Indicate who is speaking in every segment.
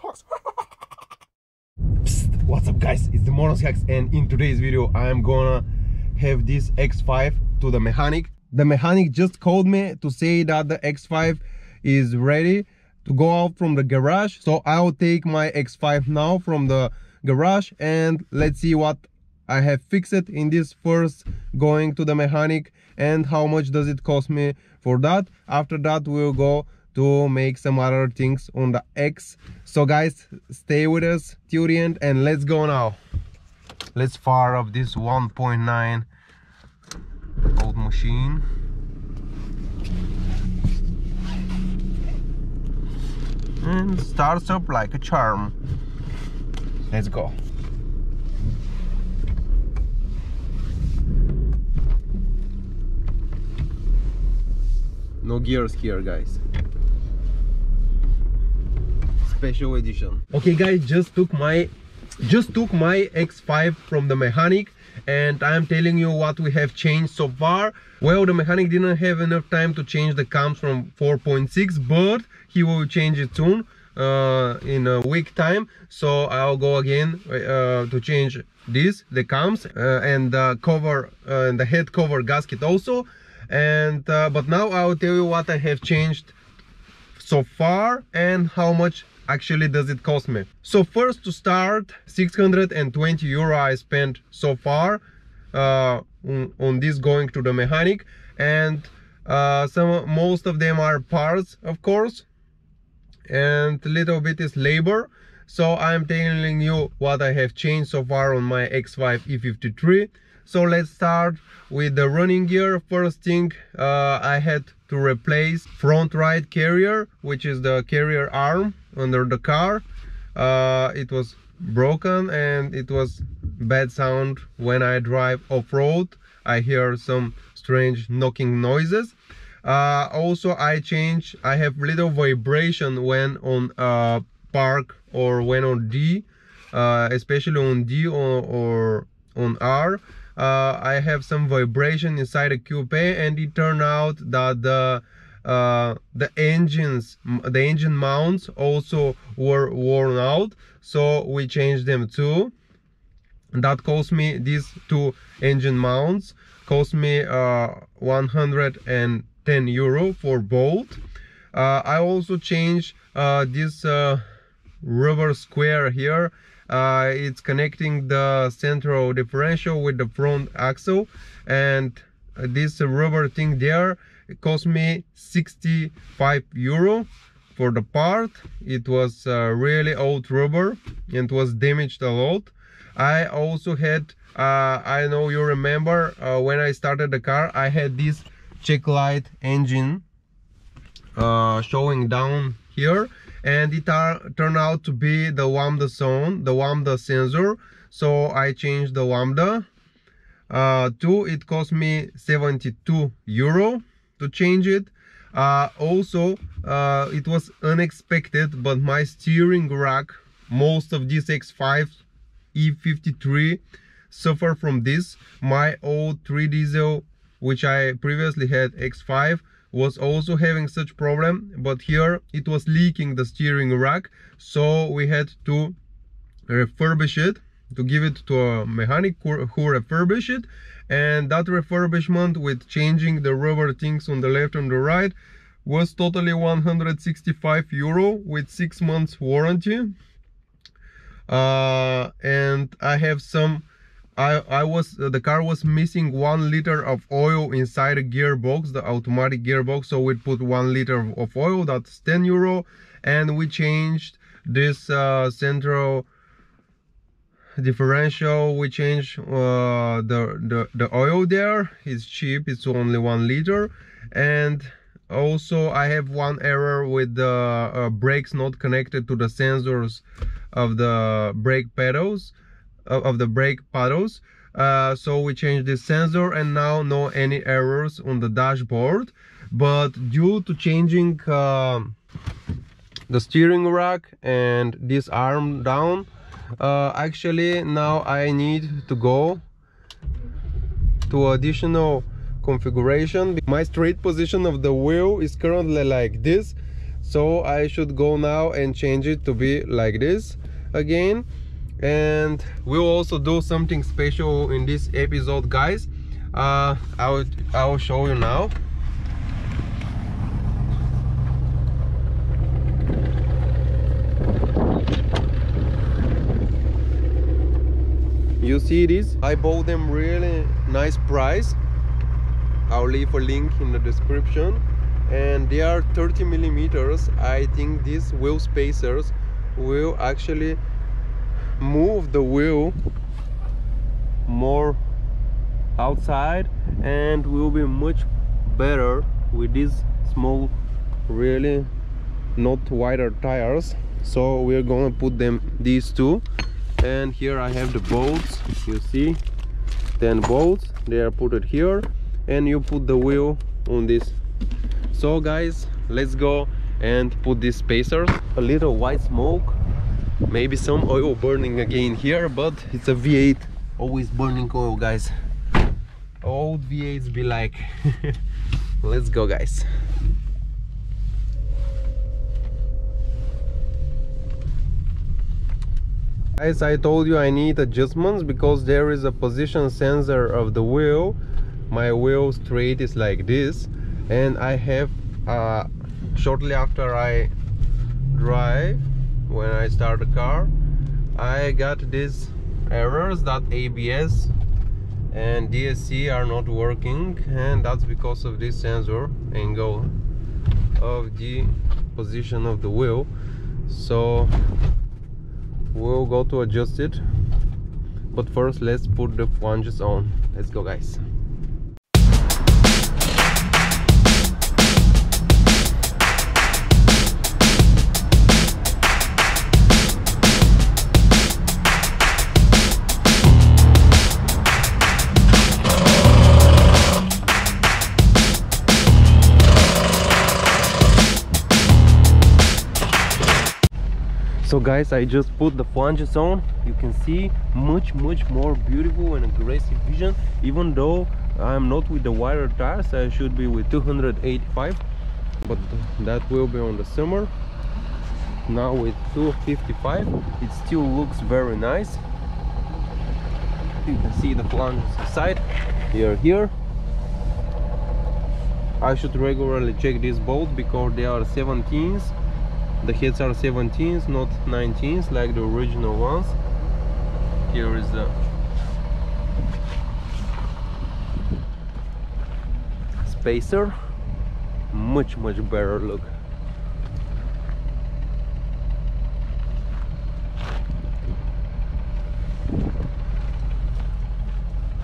Speaker 1: Monos Hacks. Psst, what's up guys, it's the Monos Hacks, and in today's video I am gonna have this X5 to the mechanic. The mechanic just called me to say that the X5 is ready to go out from the garage, so I'll take my X5 now from the garage and let's see what I have fixed in this first going to the mechanic and how much does it cost me for that. After that we'll go to make some other things on the X. So guys, stay with us till the end and let's go now. Let's fire up this 1.9 old machine. And starts up like a charm. Let's go. No gears here, guys. Special edition. Okay guys, just took my X5 from the mechanic and I'm telling you what we have changed so far. Well, the mechanic didn't have enough time to change the cams from 4.6, but he will change it soon, in a week time. So I'll go again to change the cams and the cover and the head cover gasket also. And but now I'll tell you what I have changed so far and how much actually does it cost me. So first, to start, 620 euro I spent so far on this going to the mechanic, and most of them are parts, of course, and a little bit is labor. So I'm telling you what I have changed so far on my X5 E53. So let's start with the running gear. First thing, I had to replace front right carrier, which is the carrier arm under the car. It was broken and it was bad sound when I drive off-road. I hear some strange knocking noises. Also I have little vibration when on park or when on D, especially on D or on R. I have some vibration inside the coupe, and it turned out that the engine mounts also were worn out, so we changed them too. That cost me, these two engine mounts cost me 110 euro for both. I also changed this rubber square here. It's connecting the central differential with the front axle, and this rubber thing there, it cost me 65 euro for the part. It was really old rubber and was damaged a lot. I also had I know you remember when I started the car, I had this check light engine showing down here, and it turned out to be the lambda sensor. So I changed the lambda too. It cost me 72 euro to change it. Also it was unexpected, but my steering rack, most of these X5 E53 suffer from this. My old 3 diesel, which I previously had, X5, was also having such problem, but here it was leaking the steering rack, so we had to refurbish it, to give it to a mechanic who refurbished it. And that refurbishment with changing the rubber things on the left and the right was totally 165 euro with 6 months warranty. And I have some, the car was missing 1 liter of oil inside the gearbox, the automatic gearbox, so we put 1 liter of oil, that's 10 euro. And we changed this central differential, we changed the oil there. It's cheap, it's only 1 liter. And also I have one error with the brakes not connected to the sensors of the brake pedals, of the brake paddles. So we changed this sensor, and now no any errors on the dashboard. But due to changing the steering rack and this arm down, actually now I need to go to additional configuration. My straight position of the wheel is currently like this, so I should go now and change it to be like this again. And we'll also do something special in this episode, guys. I will show you now. You see this? I bought them really nice price. I'll leave a link in the description. And they are 30 millimeters. I think these wheel spacers will actually move the wheel more outside and will be much better with these small, really not wider tires. So we're gonna put these two. And here I have the bolts. You see 10 bolts, they are put it here, and you put the wheel on this. So guys, let's go and put these spacers. A little white smoke, maybe some oil burning again here, but it's a V8, always burning oil, guys. Old V8s be like. Let's go, guys. Guys, I told you I need adjustments because there is a position sensor of the wheel. My wheel straight is like this, and I have shortly after I drive, when I start the car, I got these errors that ABS and DSC are not working, and that's because of this sensor angle of the position of the wheel. So we'll go to adjust it, but first let's put the flanges on. Let's go, guys. So guys, I just put the flanges on. You can see much more beautiful and aggressive vision. Even though I'm not with the wider tires, I should be with 285, but that will be on the summer. Now with 255, it still looks very nice. You can see the flanges inside. Here I should regularly check these bolts because they are 17s. The heads are 17s, not 19s like the original ones. Here is the spacer. Much better look.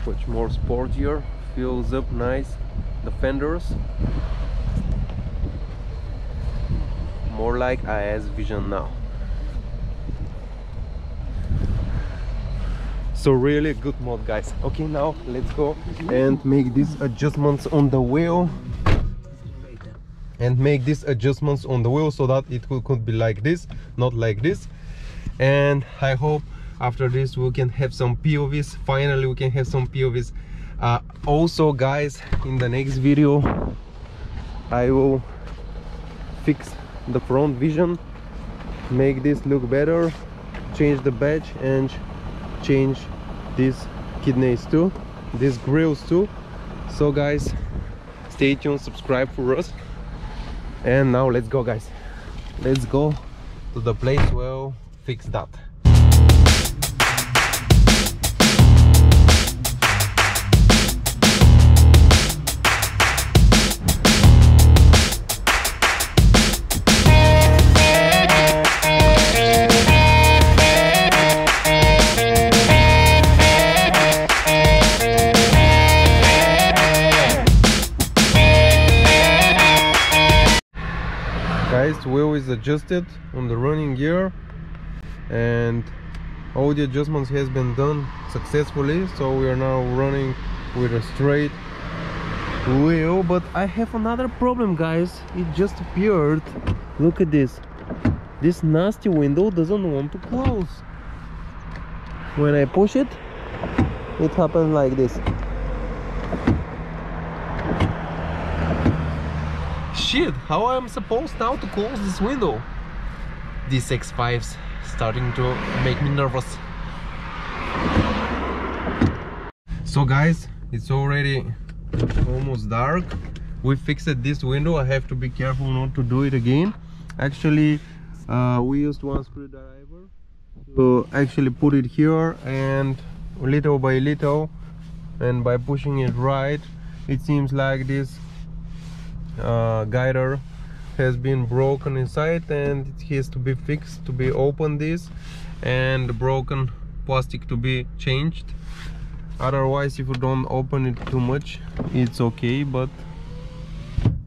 Speaker 1: Much more sportier, fills up nice. The fenders, more like IS vision now. So really good mod, guys. Okay, now let's go and make these adjustments on the wheel, so that it could be like this, not like this. And I hope after this we can have some POVs. Finally we can have some POVs. Also guys, in the next video I will fix the front vision, make this look better, change the badge and change these kidneys too, these grills too. So guys, stay tuned, subscribe for us. And now let's go, guys. Let's go to the place where we'll fix that. Guys, wheel is adjusted on the running gear and all the adjustments has been done successfully, so we are now running with a straight wheel. But I have another problem, guys. It just appeared. Look at this nasty window doesn't want to close. When I push it, it happens like this. shit, how I'm supposed now to close this window? This X5's starting to make me nervous. So guys, it's already almost dark. We fixed this window. I have to be careful not to do it again. Actually, we used one screwdriver to actually put it here, and little by little, and by pushing it right, it seems like this guider has been broken inside, and it has to be fixed, to be opened this, and the broken plastic to be changed. Otherwise, if you don't open it too much, it's okay, but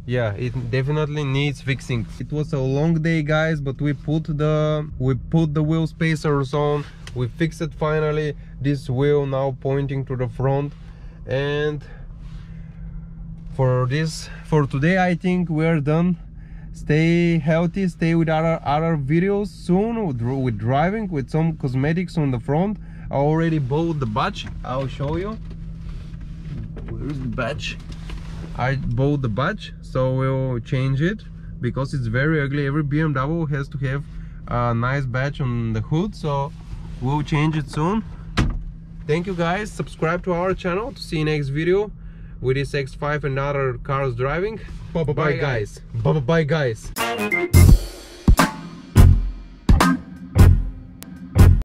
Speaker 1: yeah, it definitely needs fixing. It was a long day, guys, but we put the wheel spacers on. We fixed it finally. This wheel now pointing to the front, and for today I think we're done. Stay healthy, stay with other videos soon with driving, with some cosmetics on the front. I already bought the badge. I'll show you. Where's the badge? I bought the badge, so we'll change it because it's very ugly. Every BMW has to have a nice badge on the hood, so we'll change it soon. Thank you guys. Subscribe to our channel to see next video with this X5 and other cars driving. Bye bye guys. Bye bye guys.